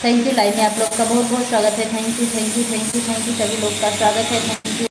Thank you live में आप लोग का बहुत बहुत स्वागत है। Thank you thank you thank you thank you, सभी लोग का स्वागत है। Thank you.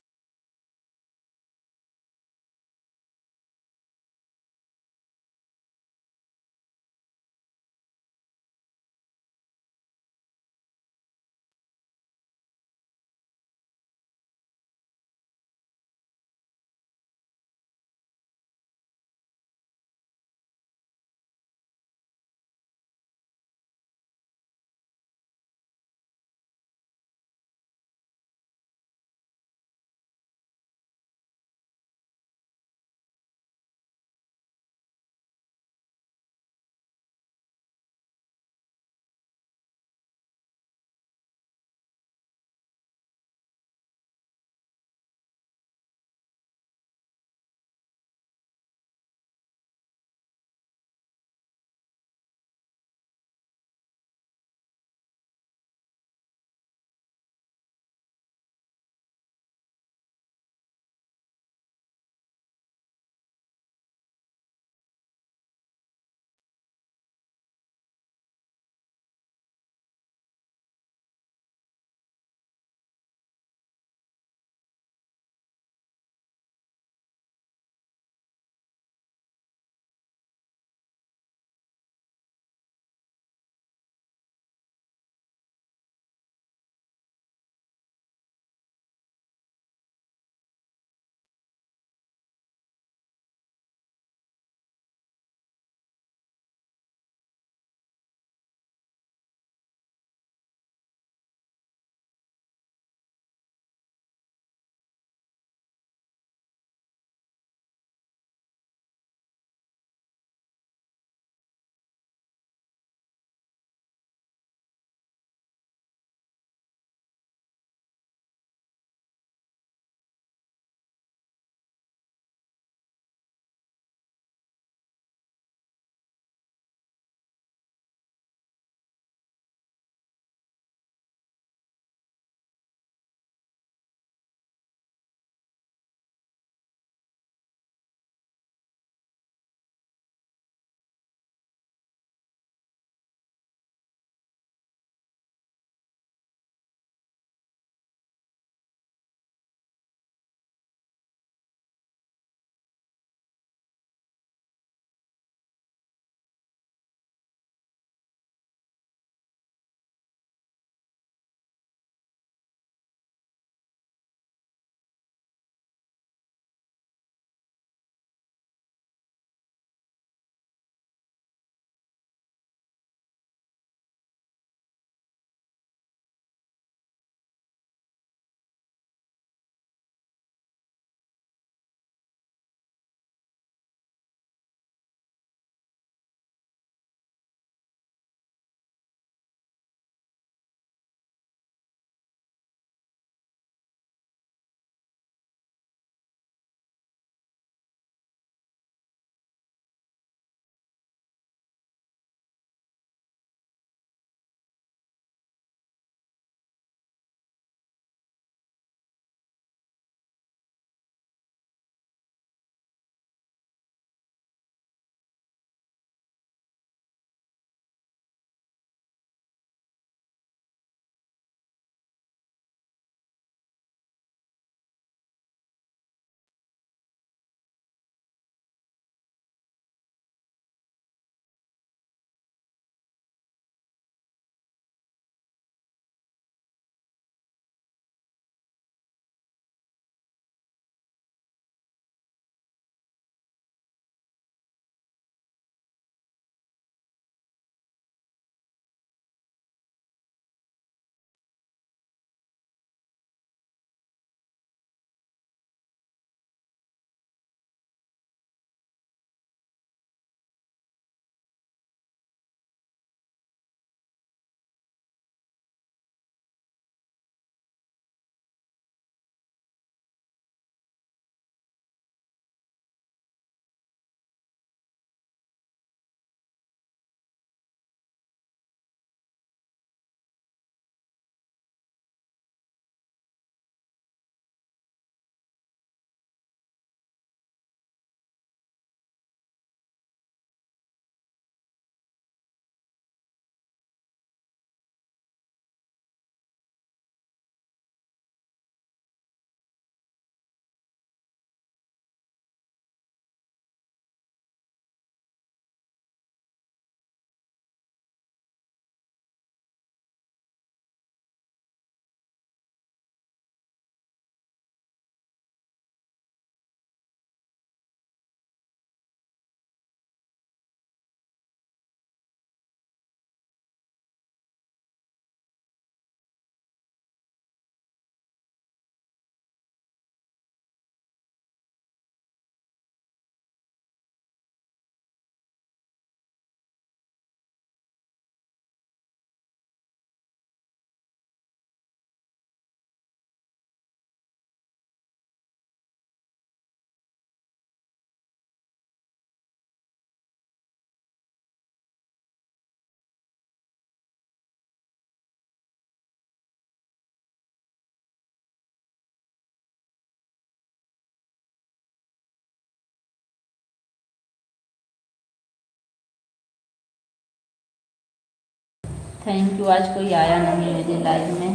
Thank you. आज कोई आया नहीं मेरे लाइव में।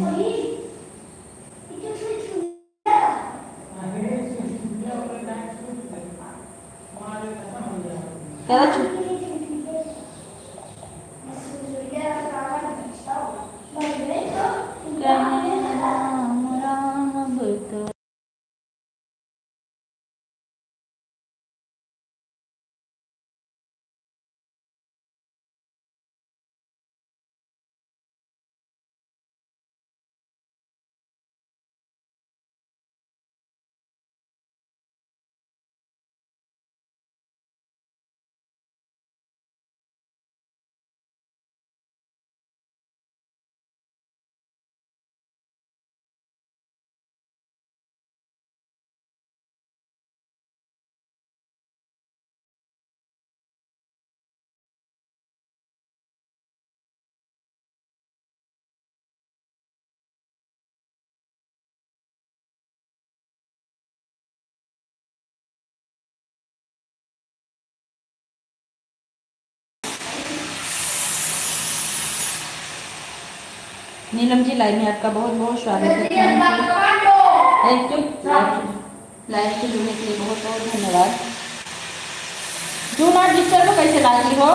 क्या राम राम अब तो नीलम जी लाइव में आपका बहुत बहुत स्वागत है। Thank you. लाइव से जुड़ने के लिए बहुत बहुत धन्यवाद। डू नॉट डिस्टर्ब कैसे लाती हो?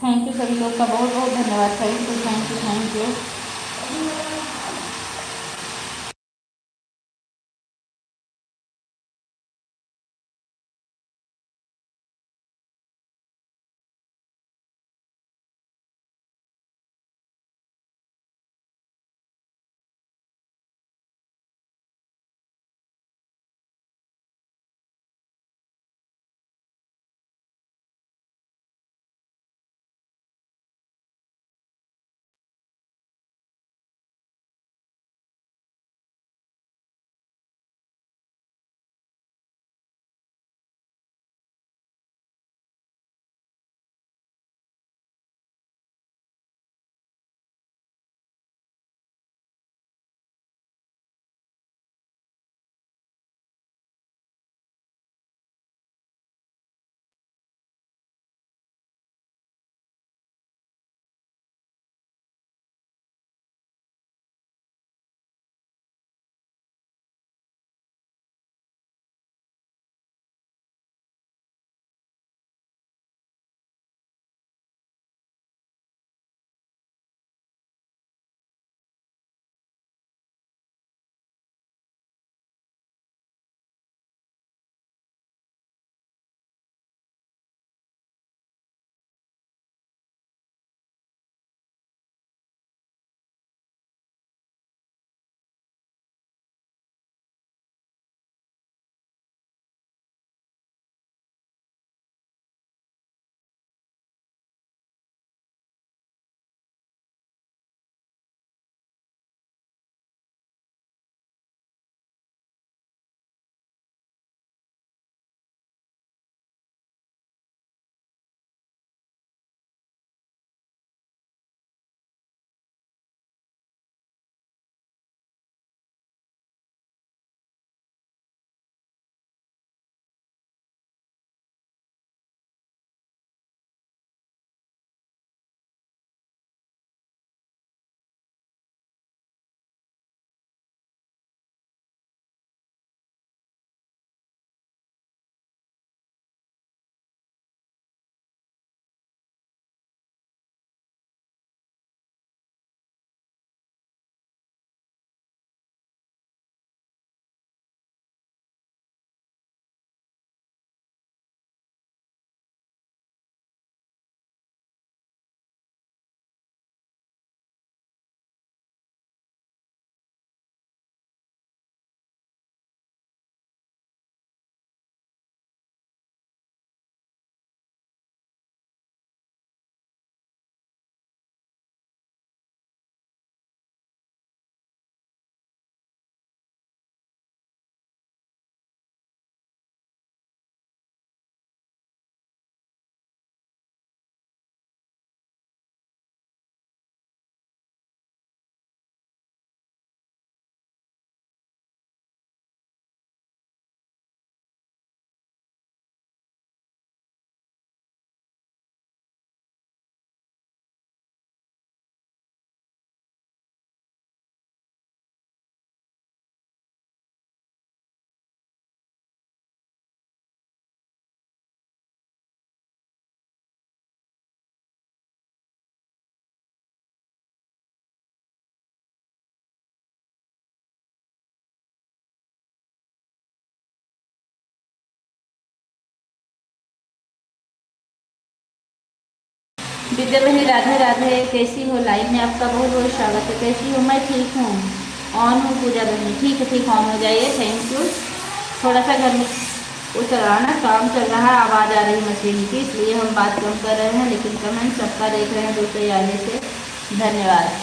थैंक यू सभी लोग का बहुत बहुत धन्यवाद। Thank you thank you thank you. Vidya बहनी राधे राधे, कैसी हो? लाइव में आपका बहुत बहुत स्वागत है। कैसी हो? मैं ठीक हूँ, ऑन हूँ। पूजा बहनी ठीक है, ठीक ऑन हो जाइए। Thank you. थोड़ा सा घर में वो चल रहा है ना, काम चल रहा है, आवाज़ आ रही मशीन की, इसलिए हम बात कम कर रहे हैं, लेकिन कमेंट सबका देख रहे हैं दूसरे आने से। धन्यवाद।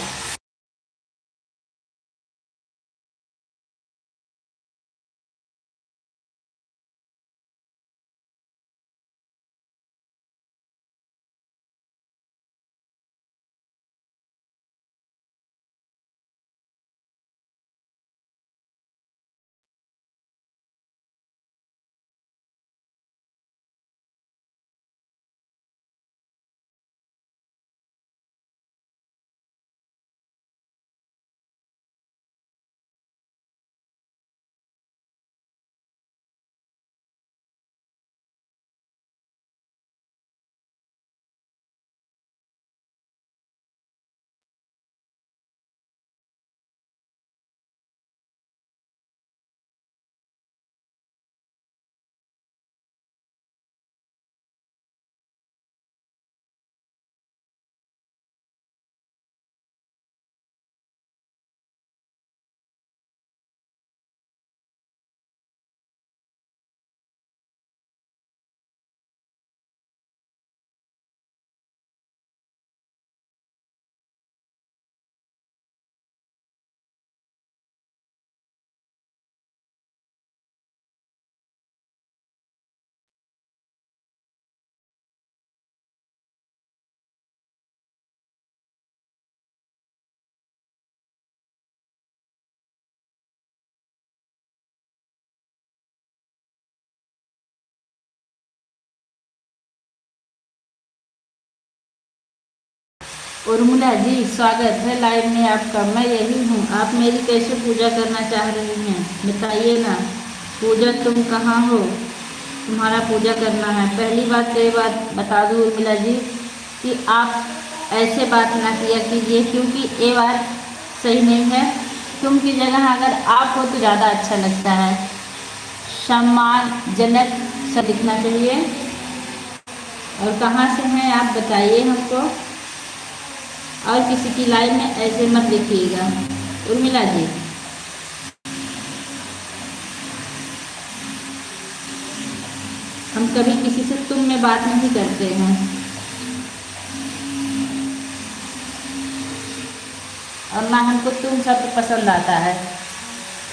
उर्मिला जी, स्वागत है लाइव में आपका। मैं यही हूँ, आप मेरी कैसे पूजा करना चाह रही हैं बताइए ना। पूजा तुम कहाँ हो, तुम्हारा पूजा करना है। पहली बात तो ये बात बता दूँ उर्मिला जी कि आप ऐसे बात ना किया कीजिए, क्योंकि ये बात सही नहीं है। तुम की जगह अगर आप हो तो ज़्यादा अच्छा लगता है, सम्मानजनक सा दिखना चाहिए। और कहाँ से हैं आप बताइए हमको, और किसी की लाइफ में ऐसे मत लिखिएगा उर्मिला जी। हम कभी किसी से तुम में बात नहीं करते हैं, और ना हमको तुम शब्द पसंद आता है।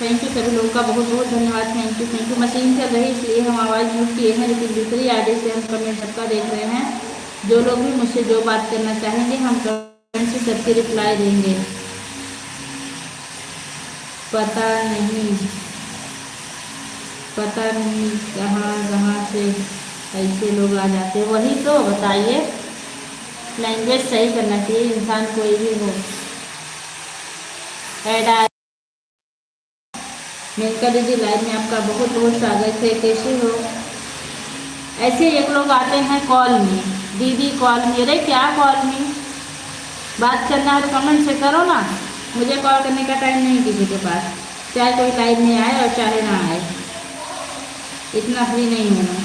थैंक यू सभी लोगों का बहुत बहुत धन्यवाद। Thank you. मशीन चल रही इसलिए हम आवाज़ म्यूट किए हैं, लेकिन दूसरी आईडी से हम कमेंट सबका देख रहे हैं। जो लोग भी मुझसे जो बात करना चाहेंगे हम कमेंट से सबके रिप्लाई देंगे। पता नहीं कहाँ कहाँ से ऐसे लोग आ जाते हैं, वही तो बताइए। लैंग्वेज सही करना चाहिए इंसान, कोई भी हो। ऐड मेनका दीदी लाइव में आपका बहुत बहुत स्वागत है। कैसे हो। ऐसे एक लोग आते हैं कॉल में, दीदी कॉल में। अरे क्या कॉल में बात करना है तो कमेंट से करो ना। मुझे कॉल करने का टाइम नहीं किसी के पास, चाहे कोई लाइव में आए और चाहे ना आए, इतना फ्री नहीं हूँ मैं।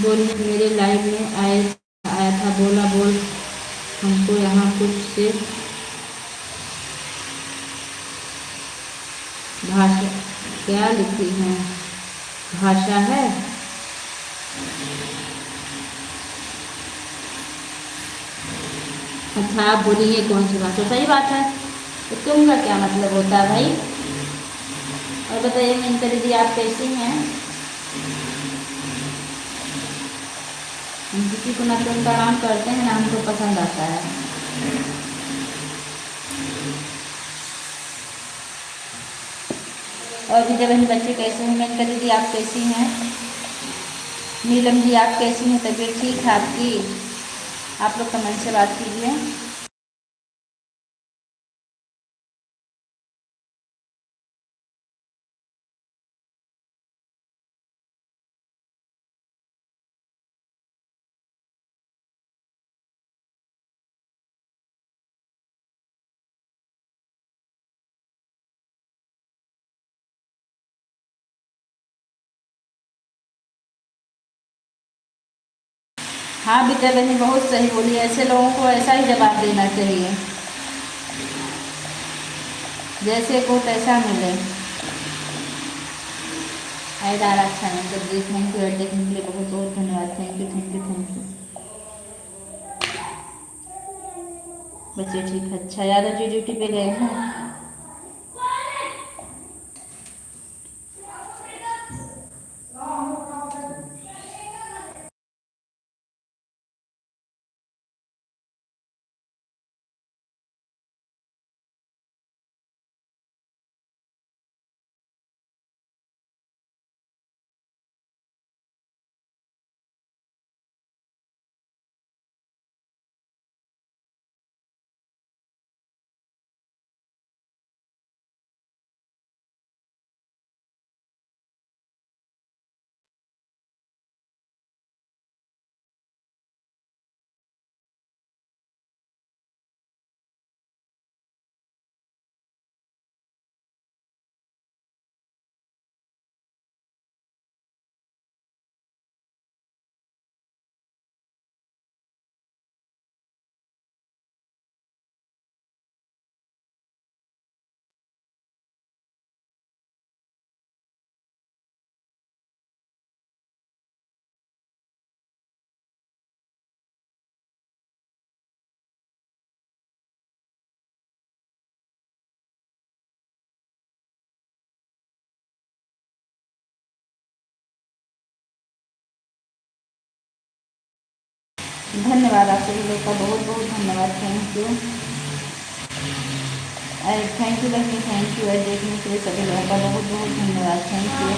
बोलिए, मेरे लाइव में आया था, बोला बोल हमको यहाँ कुछ से भाषा क्या लिखी है, भाषा है। अच्छा आप बोलिए कौन सी भाषा। सही बात है, तो तुम का क्या मतलब होता है भाई। और बताइए मेनका दीदी आप कैसी हैं। हम किसी को ना तुम का नाम करते हैं ना हमको पसंद आता है। और भी जब बच्चे कैसे हैं। मेनका दीदी आप कैसी हैं। नीलम जी आप कैसी हैं, तबीयत ठीक है आपकी। आप लोग कमेंट से बात कीजिए। हाँ विद्या बहनी बहुत सही बोली, ऐसे लोगों को ऐसा ही जवाब देना चाहिए, जैसे को तैसा मिले। ऐड आ रहा अच्छा नहीं तो देखने के लिए, देखने के लिए बहुत बहुत धन्यवाद। Thank you. बच्चे ठीक है। अच्छा यादव जी ड्यूटी पे गए हैं। धन्यवाद आप सभी लोग का बहुत बहुत धन्यवाद। Thank you. थैंक यू बहनी, थैंक यू। देखने के लिए सभी लोगों का बहुत बहुत धन्यवाद। Thank you.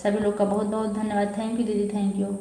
सभी लोग का बहुत बहुत धन्यवाद। थैंक यू दीदी, thank you.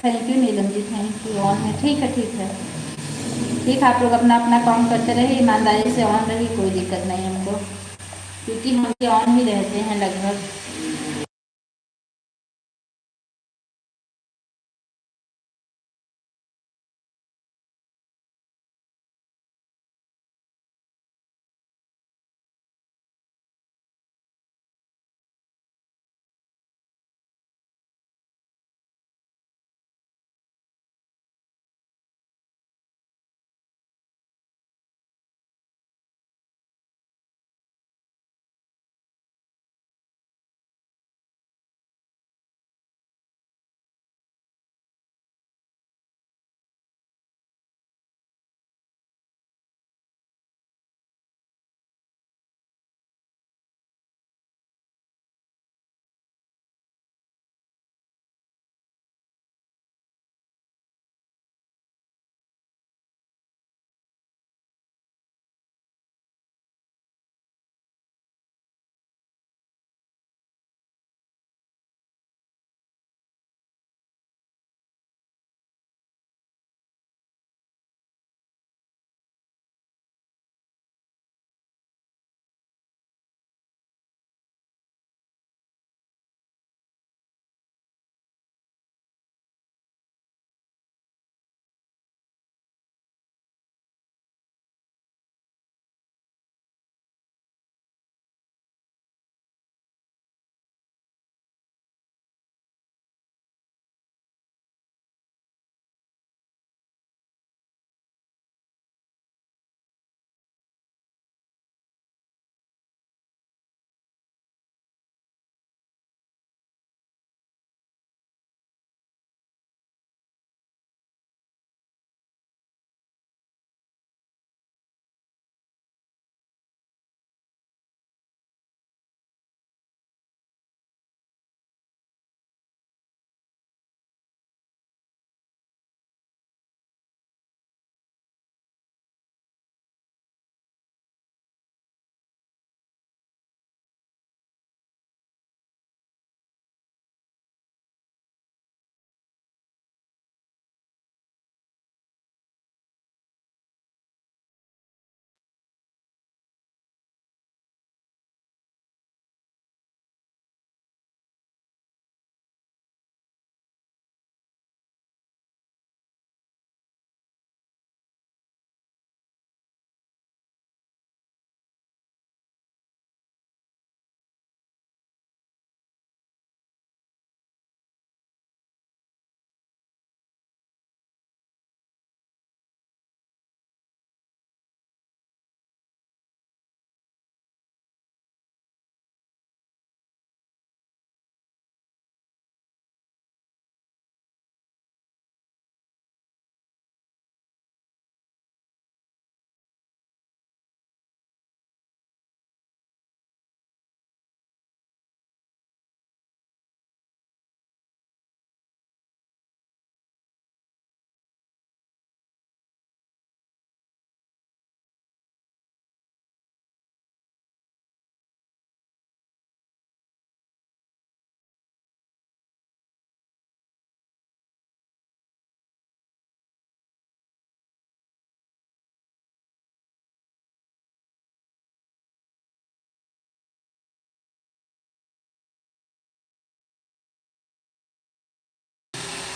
Thank you Neelam ji, thank you. On है, ठीक है, ठीक है, ठीक है। आप लोग अपना अपना काम करते रहिए, ईमानदारी से ऑन रहिए, कोई दिक्कत नहीं हमको, क्योंकि हम भी ऑन ही रहते हैं लगभग।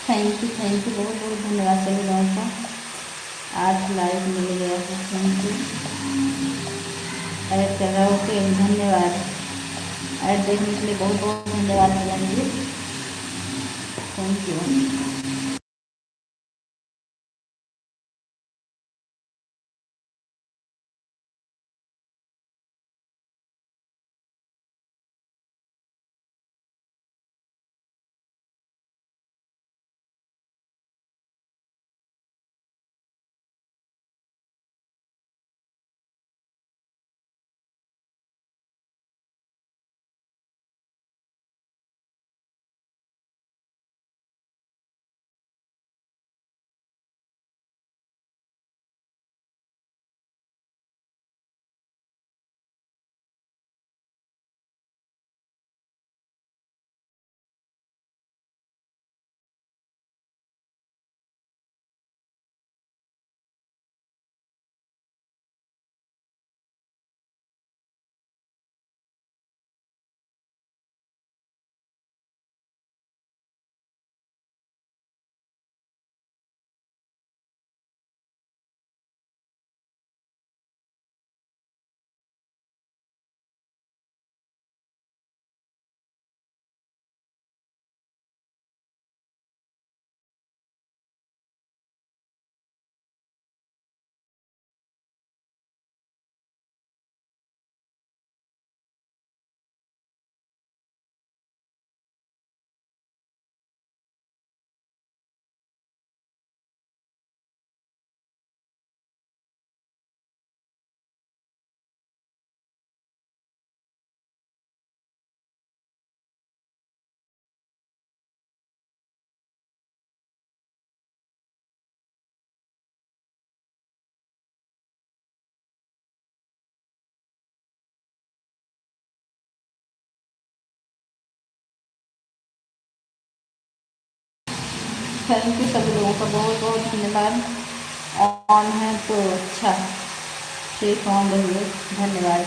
थैंक यू बहुत बहुत धन्यवाद सभी लोगों का। 8 लाइक मिल गया है, थैंक यू। ऐड कर रहा हूँ, ओके धन्यवाद। ऐड देखने के लिए बहुत बहुत धन्यवाद madam ji, thank you. Thank you सभी लोगों का बहुत बहुत धन्यवाद। ऑन है तो अच्छा, ठीक ऑन रहिए, धन्यवाद।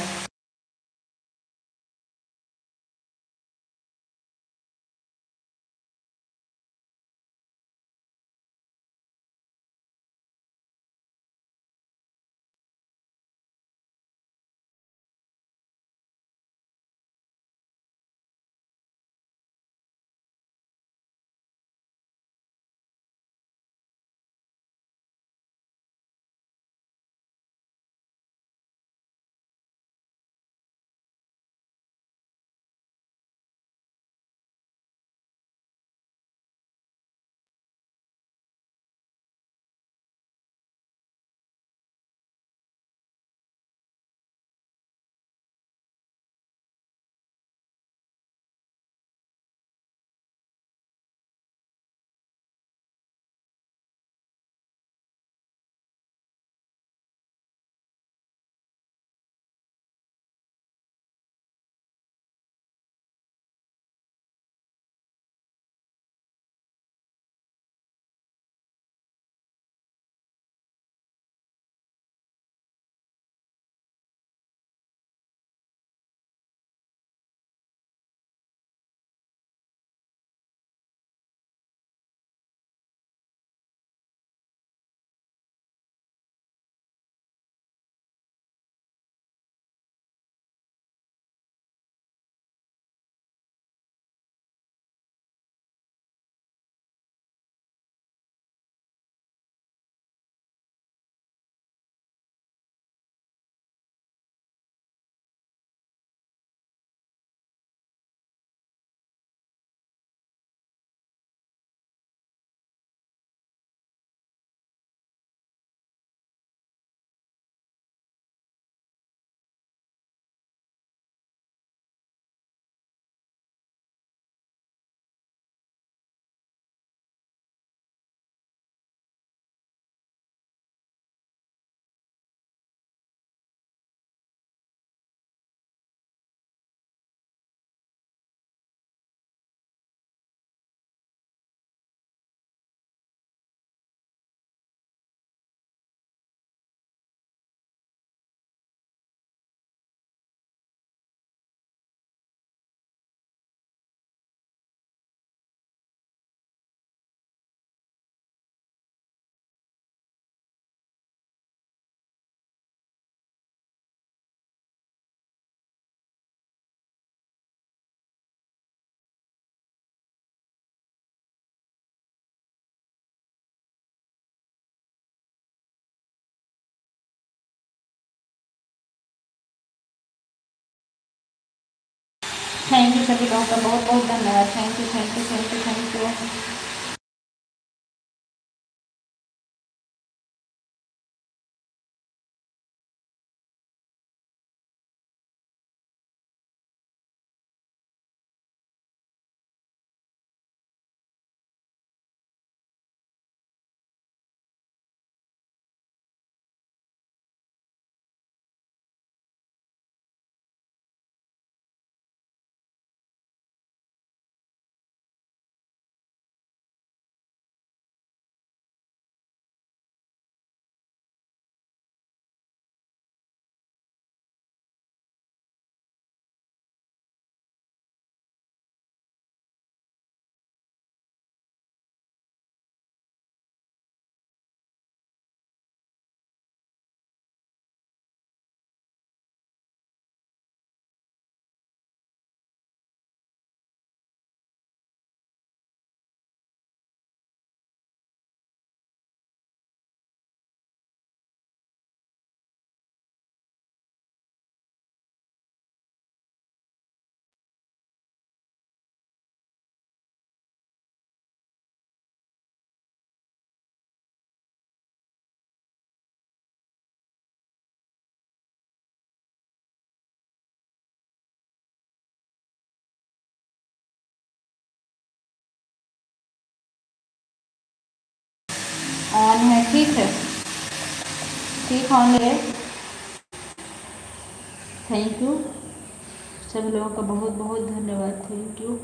थैंक यू सभी लोगों का बहुत बहुत धन्यवाद। Thank you thank you thank you thank you. On है, ठीक है, ठीक ऑन है। थैंक यू सभी लोगों का बहुत बहुत धन्यवाद। Thank you.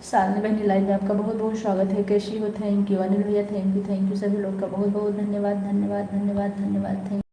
सालनी बहनी लाइव में आपका बहुत बहुत स्वागत है। कैसी हो? Thank you. अनिल भैया थैंक यू सभी लोग का बहुत बहुत धन्यवाद धन्यवाद धन्यवाद धन्यवाद। थैंक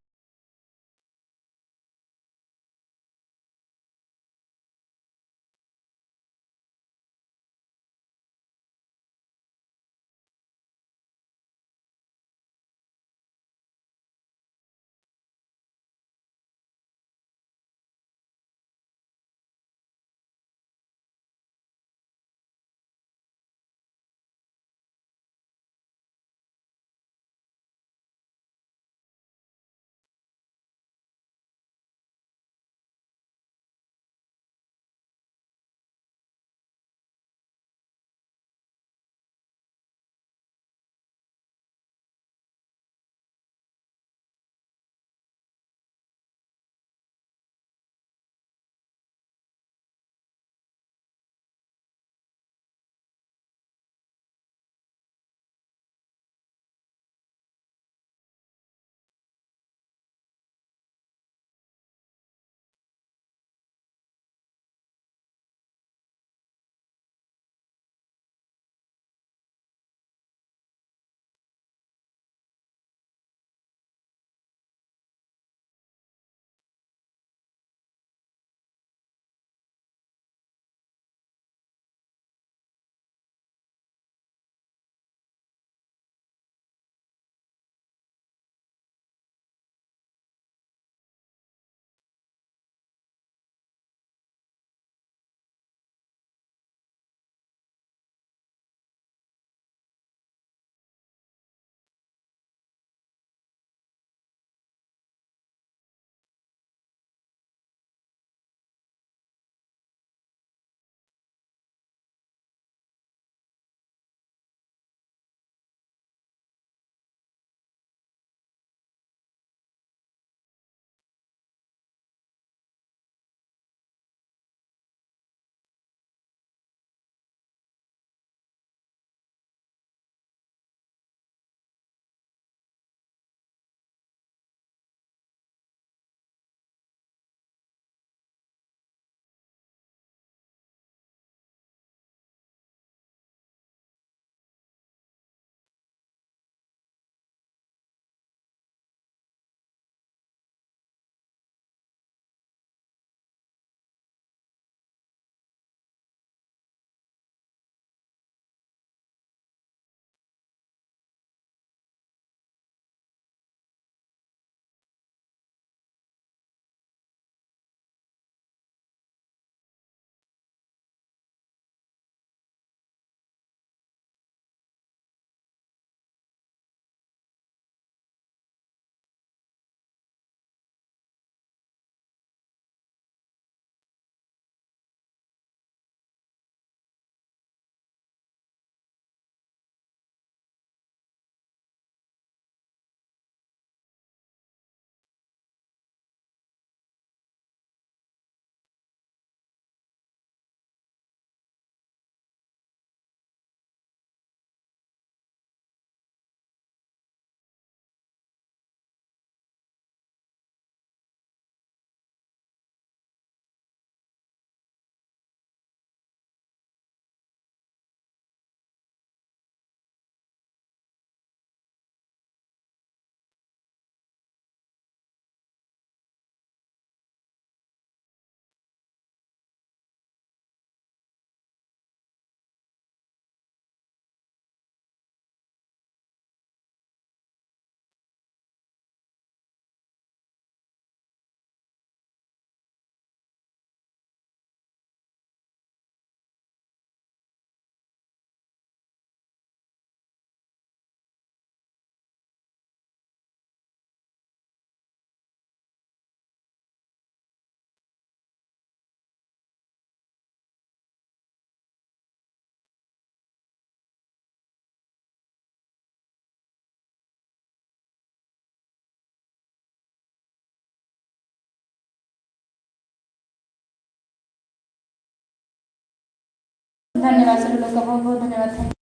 धन्यवाद सभी लोग का बहुत बहुत धन्यवाद।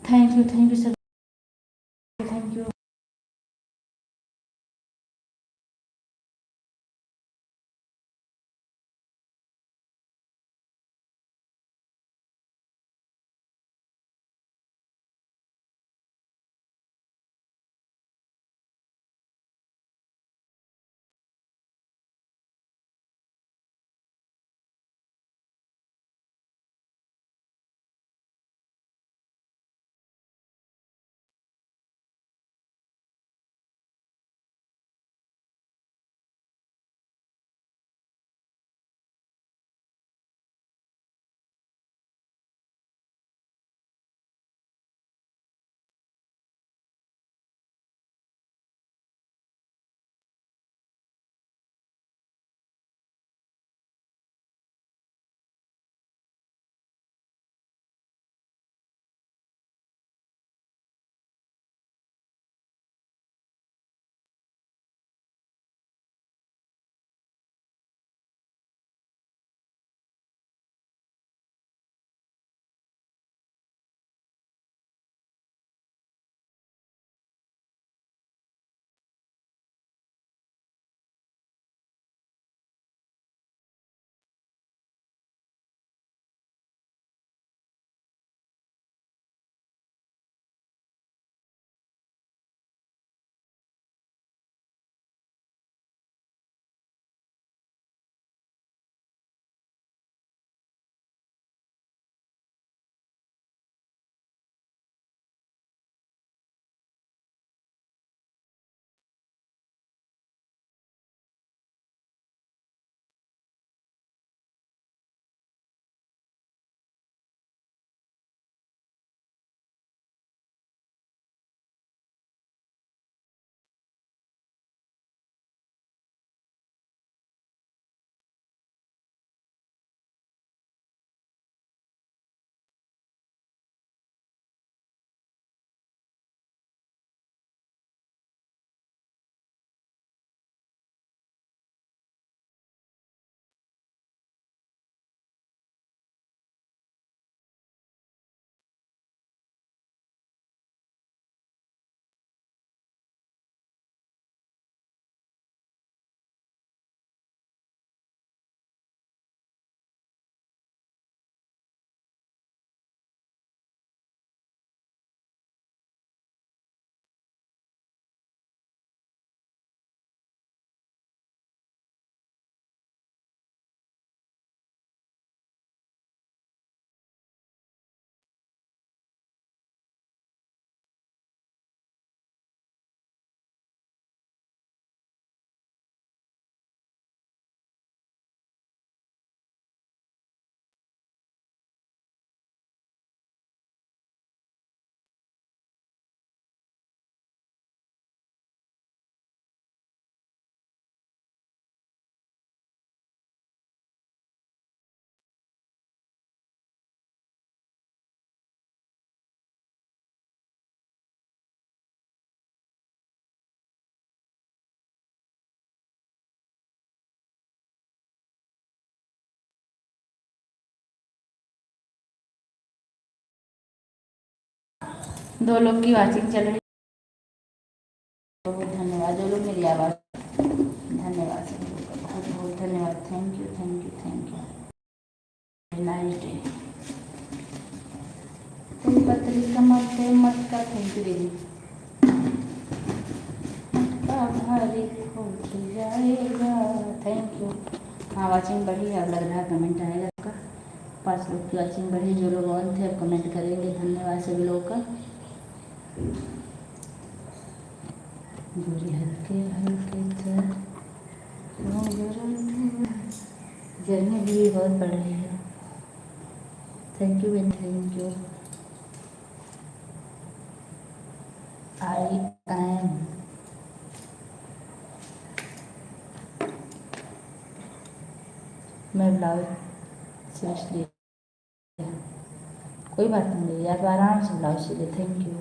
Thank you sir, thank you. दो लोग की वाचिंग चल रही, बहुत धन्यवाद। जो लोग मेरी आवाज़, धन्यवाद सभी लोग का, बहुत बहुत धन्यवाद। Thank you, thank you, thank you. Nice day. तुम पत्री कमर से मत का, थैंक यू दीदी। आभारी हो जाएगा, थैंक यू। हाँ वाचिंग बढ़ी है, अब लग रहा है कमेंट आएगा आपका। 5 लोग की वाचिंग बढ़ी, जो लोग ऑन थे अब कमेंट करेंगे। धन्यवाद सभी लोग का। गोरी हल्के हल्के गर्मी भी बहुत बढ़ रही है। Thank you Ben, thank you. I am, मैं ब्लाउज सीरियसली, कोई बात नहीं यार, आराम से ब्लाउज सीखे। Thank you.